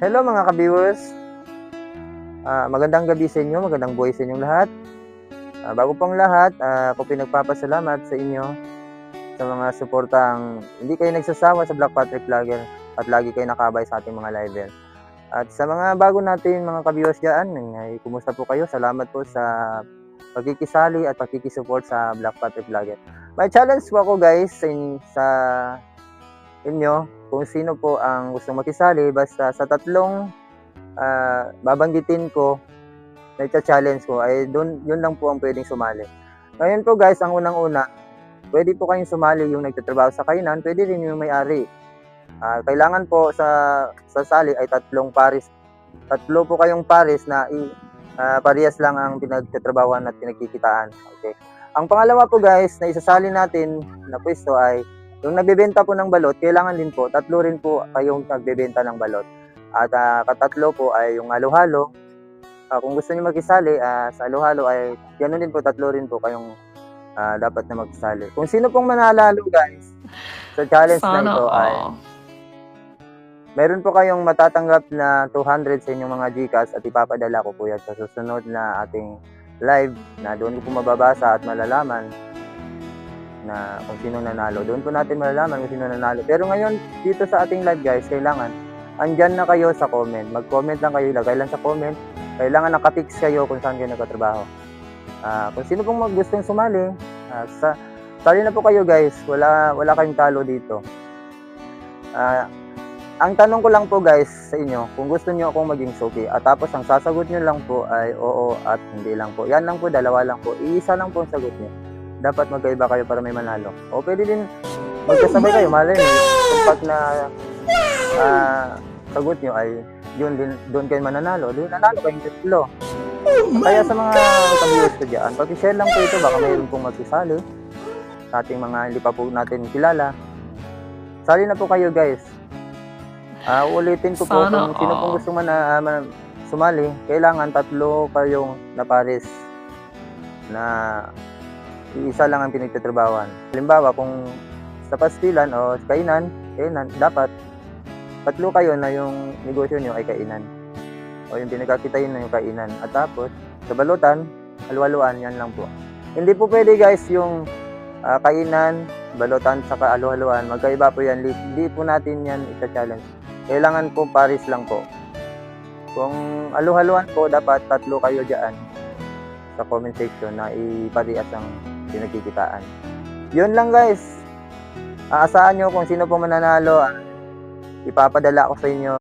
Hello mga ka-viewers, magandang gabi sa inyo, magandang buhay sa inyong lahat. Bago pang lahat, ako pinagpapasalamat sa inyo sa mga suportang hindi kayo nagsasawa sa Black Patrick Vlogger at lagi kayo nakabay sa ating mga live. At sa mga bago natin mga ka-viewers dyan, ay kumusta po kayo? Salamat po sa pagkikisali at pagkikisupport sa Black Patrick Vlogger. May challenge po ako guys sa inyo kung sino po ang gustong makisali, basta sa tatlong babanggitin ko na i-challenge ko ay yun lang po ang pwedeng sumali. Ngayon po guys, ang unang-una, pwede po kayong sumali yung nagtatrabaho sa kainan, pwede rin yung may-ari. Kailangan po sa sali ay tatlong pares. Tatlo po kayong pares na parehas lang ang pinagtatrabahuan at pinagkikitaan. Okay. Ang pangalawa po guys na isasali natin na pwesto ay yung nagbebenta po ng balot, kailangan din po, tatlo rin po kayong nagbebenta ng balot. At katatlo po ay yung halo-halo. Kung gusto niyo makisali sa halo-halo ay ganoon din po, tatlo rin po kayong dapat na makisali. Kung sino pong mananalo guys sa challenge na ito ay meron po kayong matatanggap na 200 sa inyong mga GCash at ipapadala ko po yan sa susunod na ating live na doon ko po mababasa at malalaman na kung sino nanalo. Doon po natin malalaman kung sino nanalo. Pero ngayon, dito sa ating live guys, kailangan andyan na kayo sa comment. Mag-comment lang kayo, lagay lang sa comment. Kailangan nakapix kayo kung saan kayo nagkatrabaho. Kung sino pong gustong sumali, sali na po kayo guys. Wala kayong talo dito. Ang tanong ko lang po guys sa inyo, kung gusto niyo akong maging suki, at tapos ang sasagot niyo lang po ay oo at hindi lang po. Yan lang po, dalawa lang po. Iisa lang po ang sagot niyo. Dapat magkaiba kayo para may manalo. O pwede din magkasabay kayo, malay niyo. Kapag na sagot nyo ay yun din, doon kayo mananalo. Doon nanalo kayong tatlo. Kaya sa mga ka-viewers ko dyan, pag-share lang po ito, baka mayroon pong magsisali sa ating mga hindi pa po natin kilala. Sali na po kayo guys. Ulitin ko po, kung sino pong gusto sumali, kailangan tatlo kayong napares na isa lang ang pinagtatrabawan. Halimbawa, kung sa pastilan o sa kainan, dapat tatlo kayo na yung negosyo nyo ay kainan. O yung pinagkakitain na yung kainan. At tapos, sa balutan, halu-haluan, yan lang po. Hindi po pwede guys yung kainan, balutan, saka halu-haluan. Magkaiba po yan. Hindi po natin yan isa-challenge. Kailangan po pares lang po. Kung halu-haluan po, dapat tatlo kayo dyan sa comment section na iparias ang pinagkikitaan. Yun lang guys. Aasahan nyo kung sino po mananalo. Ipapadala ko sa inyo